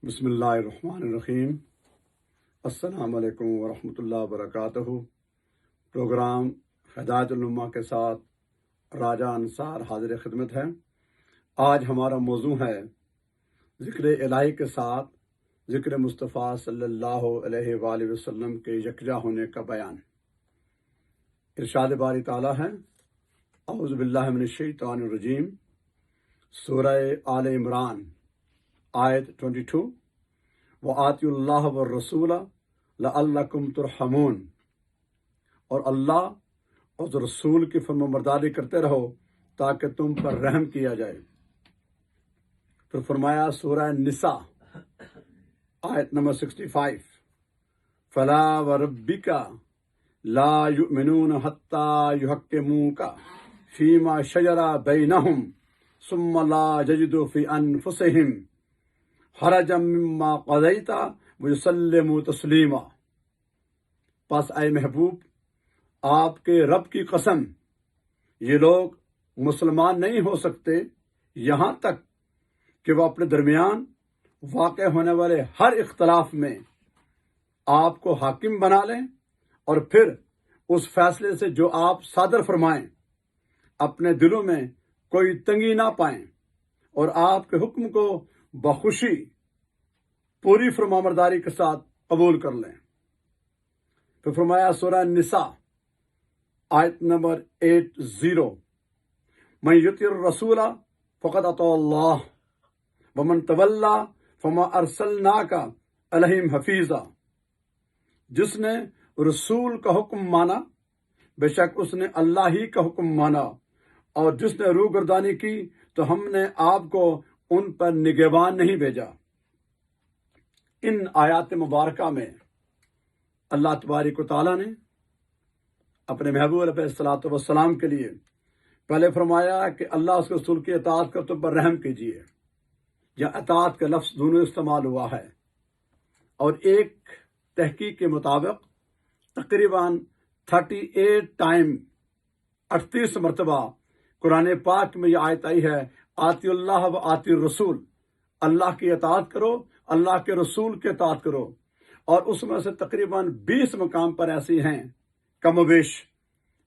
بسم اللہ الرحمن الرحیم۔ السلام علیکم ورحمۃ اللہ وبرکاتہ۔ پروگرام ہدایت الامہ کے ساتھ راجہ انصار حاضر خدمت ہے۔ آج ہمارا موضوع ہے ذکر الہی کے ساتھ ذکر مصطفیٰ صلی اللہ علیہ وآلہ وسلم کے یکجا ہونے کا بیان۔ ارشاد باری تعالیٰ ہے، اعوذ باللہ من الشیطان الرجیم، سورہ آل عمران آیت 22، وَآتِوا اللَّهَ وَالرَّسُولَ لَعَلَّكُمْ تُرْحَمُونَ، اور اللہ اور اس رسول کی فرمانبرداری کرتے رہو تاکہ تم پر رحم کیا جائے۔ پھر فرمایا سورہ نساء آیت نمبر 65، فَلَا وَرَبِّكَ لَا يُؤْمِنُونَ حَتَّى يُحَكِّمُوكَ فِيمَا شَجَرَ بَيْنَهُمْ ثُمَّ لَا يَجِدُوا فِي أَنفُسِهِمْ حَرَجًا مِّمَّا قَضَيْتَ وَيُسَلِّمُوا تَسْلِيمًا۔ پس اے محبوب، آپ کے رب کی قسم، یہ لوگ مسلمان نہیں ہو سکتے یہاں تک کہ وہ اپنے درمیان واقع ہونے والے ہر اختلاف میں آپ کو حاکم بنا لیں، اور پھر اس فیصلے سے جو آپ صادر فرمائیں اپنے دلوں میں کوئی تنگی نہ پائیں، اور آپ کے حکم کو بخوشی پوری فرمانبرداری کے ساتھ قبول کر لیں۔ پھر فرمایا سورہ نساء آیت نمبر 80، من یطع الرسول فقد اطاع اللہ ومن تولی فما ارسلناک علیہم حفیظا۔ جس نے رسول کا حکم مانا، بے شک اس نے اللہ ہی کا حکم مانا، اور جس نے روگردانی کی تو ہم نے آپ کو ان پر نگہبان نہیں بھیجا۔ ان آیات مبارکہ میں اللہ تبارک و تعالیٰ نے اپنے محبوب علیہ الصلوۃ والسلام کے لیے پہلے فرمایا کہ اللہ اس کے رسول کی اطاعت کر تم پر رحم کیجیے۔ یا اطاعت کا لفظ دونوں استعمال ہوا ہے، اور ایک تحقیق کے مطابق تقریباً 38 ٹائم 38 مرتبہ قرآن پاک میں یہ آیت آئی ہے، آتی اللہ و آتی الرسول، اللہ کی اطاعت کرو، اللہ کے رسول کی اطاعت کرو۔ اور اس میں سے تقریباً 20 مقام پر ایسی ہیں کم و بیش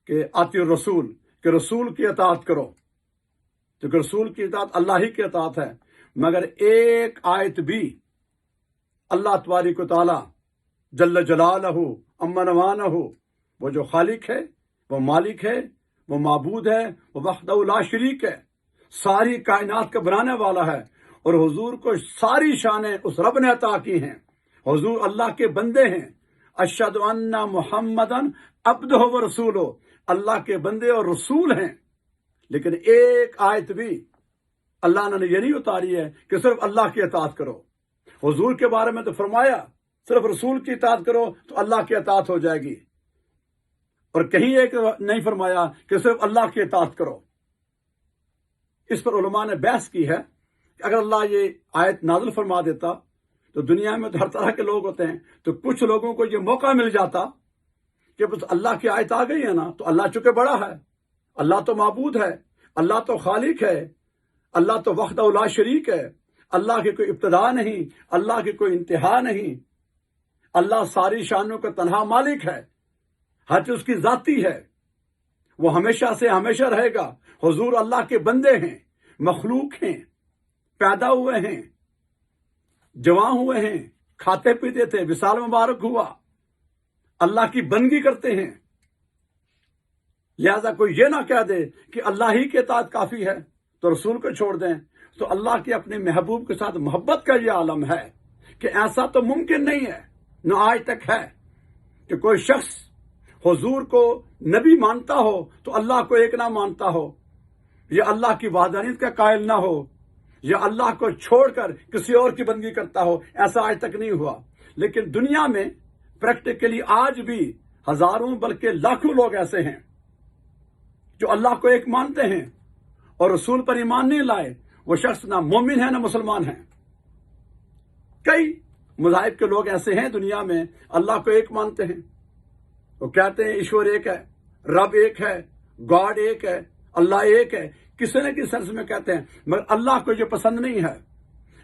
کہ آتی الرسول، کہ رسول کی اطاعت کرو، کیونکہ رسول کی اطاعت اللہ ہی کی اطاعت ہے۔ مگر ایک آیت بھی اللہ تبارک و تعالی جل جلالہ عما نوانہ، وہ جو خالق ہے، وہ مالک ہے، وہ معبود ہے، وہ وحدہ لا شریک ہے، ساری کائنات کا بنانے والا ہے، اور حضور کو ساری شانیں اس رب نے عطا کی ہیں۔ حضور اللہ کے بندے ہیں، اشہد ان محمدً عبدہ و رسولہ، اللہ کے بندے اور رسول ہیں۔ لیکن ایک آیت بھی اللہ نے یہ نہیں اتاری ہے کہ صرف اللہ کی اطاعت کرو۔ حضور کے بارے میں تو فرمایا صرف رسول کی اطاعت کرو تو اللہ کی اطاعت ہو جائے گی، اور کہیں ایک نہیں فرمایا کہ صرف اللہ کی اطاعت کرو۔ اس پر علماء نے بحث کی ہے کہ اگر اللہ یہ آیت نازل فرما دیتا تو دنیا میں تو ہر طرح کے لوگ ہوتے ہیں، تو کچھ لوگوں کو یہ موقع مل جاتا کہ بس اللہ کی آیت آ گئی ہے نا، تو اللہ چونکہ بڑا ہے، اللہ تو معبود ہے، اللہ تو خالق ہے، اللہ تو وحدہ لا شریک ہے، اللہ کی کوئی ابتدا نہیں، اللہ کی کوئی انتہا نہیں، اللہ ساری شانوں کا تنہا مالک ہے، ہر چیز اس کی ذاتی ہے، وہ ہمیشہ سے ہمیشہ رہے گا۔ حضور اللہ کے بندے ہیں، مخلوق ہیں، پیدا ہوئے ہیں، جوان ہوئے ہیں، کھاتے پیتے تھے، وصال مبارک ہوا، اللہ کی بندگی کرتے ہیں۔ لہذا کوئی یہ نہ کہہ دے کہ اللہ ہی کی اطاعت کافی ہے تو رسول کو چھوڑ دیں، تو اللہ کے اپنے محبوب کے ساتھ محبت کا یہ عالم ہے کہ ایسا تو ممکن نہیں ہے، نہ آج تک ہے، کہ کوئی شخص حضور کو نبی مانتا ہو تو اللہ کو ایک نہ مانتا ہو، یا اللہ کی وحدانیت کا قائل نہ ہو، یا اللہ کو چھوڑ کر کسی اور کی بندگی کرتا ہو۔ ایسا آج تک نہیں ہوا۔ لیکن دنیا میں پریکٹیکلی آج بھی ہزاروں بلکہ لاکھوں لوگ ایسے ہیں جو اللہ کو ایک مانتے ہیں اور رسول پر ایمان نہیں لائے۔ وہ شخص نہ مومن ہے نہ مسلمان ہے۔ کئی مذاہب کے لوگ ایسے ہیں دنیا میں، اللہ کو ایک مانتے ہیں، وہ کہتے ہیں ایشور ایک ہے، رب ایک ہے، گاڈ ایک ہے، اللہ ایک ہے، کسی نہ کسی سرس میں کہتے ہیں، مگر اللہ کو یہ پسند نہیں ہے۔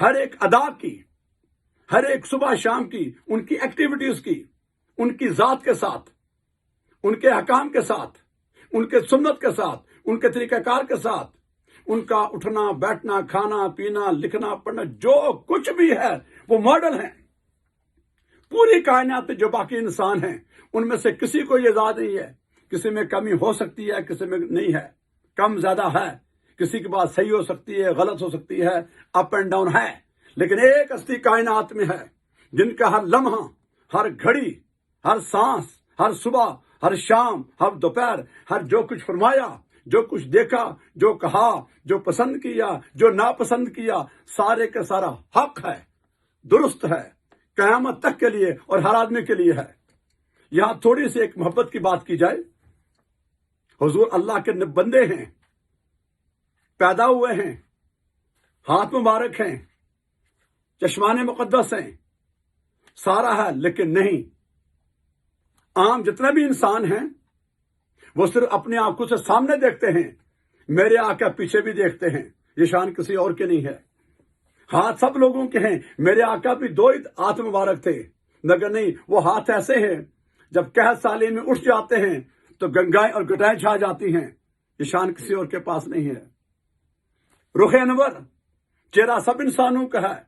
ہر ایک ادا کی، ہر ایک صبح شام کی، ان کی ایکٹیویٹیز کی، ان کی ذات کے ساتھ، ان کے حکام کے ساتھ، ان کے سنت کے ساتھ، ان کے طریقہ کار کے ساتھ، ان کا اٹھنا بیٹھنا، کھانا پینا، لکھنا پڑھنا، جو کچھ بھی ہے وہ ماڈل ہیں۔ پوری کائنات میں جو باقی انسان ہیں ان میں سے کسی کو یہ ذات نہیں ہے، کسی میں کمی ہو سکتی ہے، کسی میں نہیں ہے، کم زیادہ ہے، کسی کی بات صحیح ہو سکتی ہے، غلط ہو سکتی ہے، اپ اینڈ ڈاؤن ہے، لیکن ایک ہستی کائنات میں ہے جن کا ہر لمحہ، ہر گھڑی، ہر سانس، ہر صبح، ہر شام، ہر دوپہر، ہر جو کچھ فرمایا، جو کچھ دیکھا، جو کہا، جو پسند کیا، جو ناپسند کیا، سارے کا سارا حق ہے، درست ہے، قیامت تک کے لیے اور ہر آدمی کے لیے ہے۔ یہاں تھوڑی سی ایک محبت کی بات کی جائے۔ حضور اللہ کے بندے ہیں، پیدا ہوئے ہیں، ہاتھ مبارک ہیں، چشمان مقدس ہیں، سارا ہے، لیکن نہیں، عام جتنے بھی انسان ہیں وہ صرف اپنی آنکھوں سے سامنے دیکھتے ہیں، میرے آقا پیچھے بھی دیکھتے ہیں، یہ شان کسی اور کی نہیں ہے۔ ہاتھ سب لوگوں کے ہیں، میرے آقا بھی 2 ہی ہاتھ مبارک تھے، مگر نہیں، وہ ہاتھ ایسے ہیں جب قحط سالی میں اٹھ جاتے ہیں تو گنگائیں اور گٹائیں چھا جاتی ہیں، یہ شان کسی اور کے پاس نہیں ہے۔ رخ انور، چہرہ سب انسانوں کا ہے،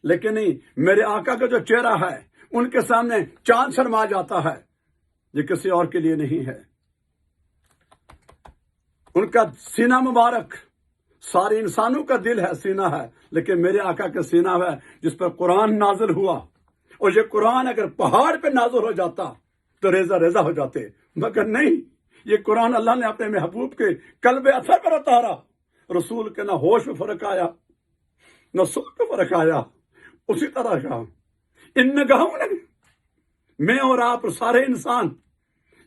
لیکن نہیں، میرے آقا کا جو چہرہ ہے ان کے سامنے چاند شرما جاتا ہے، یہ کسی اور کے لیے نہیں ہے۔ ان کا سینہ مبارک سارے انسانوں کا دل ہے، سینہ ہے، لیکن میرے آقا کا سینہ ہے جس پر قرآن نازل ہوا، اور یہ قرآن اگر پہاڑ پہ نازل ہو جاتا تو ریزہ ریزہ ہو جاتے، مگر نہیں، یہ قرآن اللہ نے اپنے محبوب کے قلب اثر پر اتارا۔ رسول کے نہ ہوش میں فرق آیا، نہ سوچ میں فرق آیا، اسی طرح کا ان نگاہوں نے، میں اور آپ سارے انسان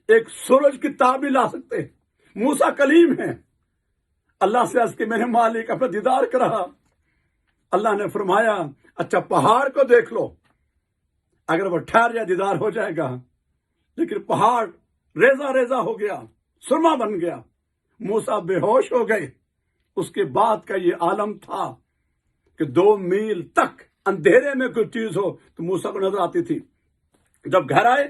ایک سورج کی تعبیر لا سکتے، موسیٰ کلیم ہے، اللہ سے عرض کہ میرے مالک اپنا دیدار کرا، اللہ نے فرمایا اچھا پہاڑ کو دیکھ لو، اگر وہ ٹھہر جائے دیدار ہو جائے گا، لیکن پہاڑ ریزہ ریزہ ہو گیا، سرما بن گیا، موسیٰ بے ہوش ہو گئے۔ اس کے بعد کا یہ عالم تھا کہ 2 میل تک اندھیرے میں کوئی چیز ہو تو موسیٰ کو نظر آتی تھی۔ جب گھر آئے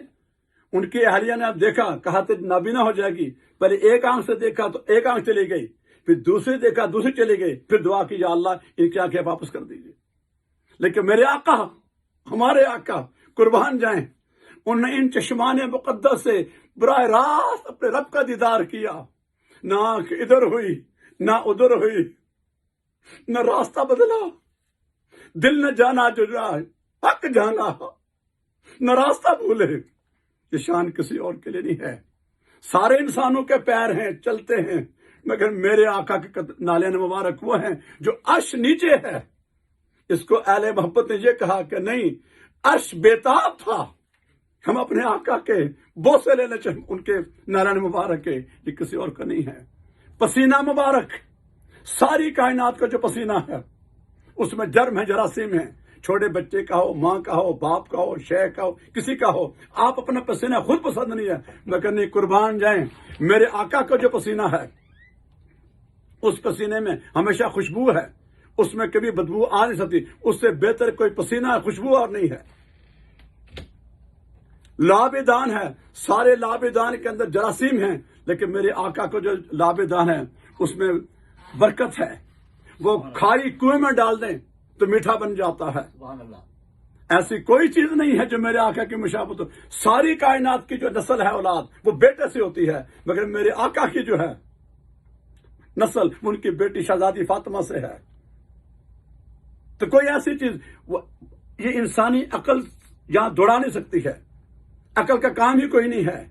ان کی اہلیہ نے اب دیکھا، کہا تو نابینا ہو جائے گی، پہلے ایک آنکھ سے دیکھا تو ایک آنکھ چلی گئی، پھر دوسری دیکھا دوسری چلی گئی، پھر دعا کی یا اللہ ان کی آنکھیں واپس کر دیجیے۔ لیکن میرے آقا، ہمارے آقا قربان جائیں، انہوں نے ان چشمان مقدس سے براہ راست اپنے رب کا دیدار کیا، نہ آنکھ ادھر ہوئی نہ ادھر ہوئی، نہ راستہ بدلا، دل نہ جانا جو جائے، حق جانا، نہ راستہ بھولے، یہ شان کسی اور کے لیے نہیں ہے۔ سارے انسانوں کے پیر ہیں، چلتے ہیں، مگر میرے آقا کے نالین مبارک وہ ہیں جو عرش نیچے ہے۔ اس کو اہل محبت نے یہ کہا کہ نہیں، عرش بیتاب تھا، ہم اپنے آقا کے بوسے لینے چاہیے، ان کے نالین مبارک کے، یہ کسی اور کا نہیں ہے۔ پسینہ مبارک، ساری کائنات کا جو پسینہ ہے اس میں جرم ہے، جراثیم ہے، چھوٹے بچے کا ہو، ماں کا ہو، باپ کا ہو، شیخ کا ہو، کسی کا ہو، آپ اپنا پسینہ خود پسند نہیں ہے، مگر نہیں، قربان جائیں، میرے آقا کا جو پسینہ ہے اس پسینے میں ہمیشہ خوشبو ہے، اس میں کبھی بدبو آ نہیں سکتی، اس سے بہتر کوئی پسینہ خوشبو اور نہیں ہے۔ لابدان ہے، سارے لابدان کے اندر جراثیم ہیں، لیکن میرے آقا کو جو لابدان ہے اس میں برکت ہے، وہ کھاری کنویں میں ڈال دیں تو میٹھا بن جاتا ہے۔ ایسی کوئی چیز نہیں ہے جو میرے آقا کی مشابہت ہو۔ ساری کائنات کی جو نسل ہے اولاد وہ بیٹے سے ہوتی ہے، مگر میرے آقا کی جو ہے نسل ان کی بیٹی شہزادی فاطمہ سے ہے۔ تو کوئی ایسی چیز یہ انسانی عقل یہاں دوڑا نہیں سکتی ہے، عقل کا کام ہی کوئی نہیں ہے۔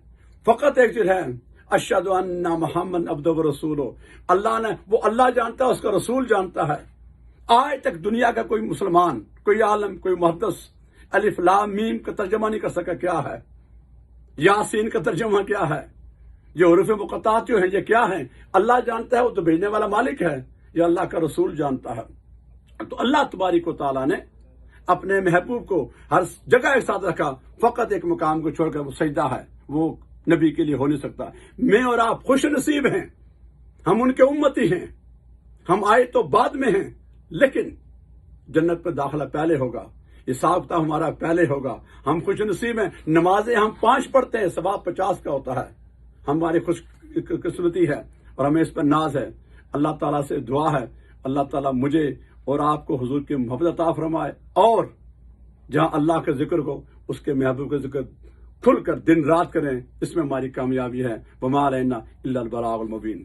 فقط ایک چیز ہے، اشہد ان محمد عبدہ و رسول، اللہ نے، وہ اللہ جانتا ہے، اس کا رسول جانتا ہے۔ آج تک دنیا کا کوئی مسلمان، کوئی عالم، کوئی محدث الف لام میم کا ترجمہ نہیں کر سکا کیا ہے، یاسین کا ترجمہ کیا ہے، یہ حروف مقطعات جو ہیں یہ کیا ہیں، اللہ جانتا ہے، وہ تو بھیجنے والا مالک ہے، یہ اللہ کا رسول جانتا ہے۔ تو اللہ تبارک و تعالیٰ نے اپنے محبوب کو ہر جگہ ایک ساتھ رکھا، فقط ایک مقام کو چھوڑ کر وہ سجدہ ہے، وہ نبی کے لیے ہو نہیں سکتا۔ میں اور آپ خوش نصیب ہیں، ہم ان کے امتی ہیں، ہم آئے تو بعد میں ہیں، لیکن جنت میں داخلہ پہلے ہوگا، حساب کتاب ہمارا پہلے ہوگا. ہم خوش نصیب ہیں. نمازیں ہم 5 پڑھتے ہیں، ثواب 50 کا ہوتا ہے. ہماری خوش قسمتی ہے اور ہمیں اس پر ناز ہے. اللہ تعالیٰ سے دعا ہے اللہ تعالیٰ مجھے اور آپ کو حضور کی محبت عطا فرمائے، اور جہاں اللہ کا ذکر ہو اس کے محبوب کا ذکر کھل کر دن رات کریں. اس میں ہماری کامیابی ہے. وما علینا الا البلاغ المبین.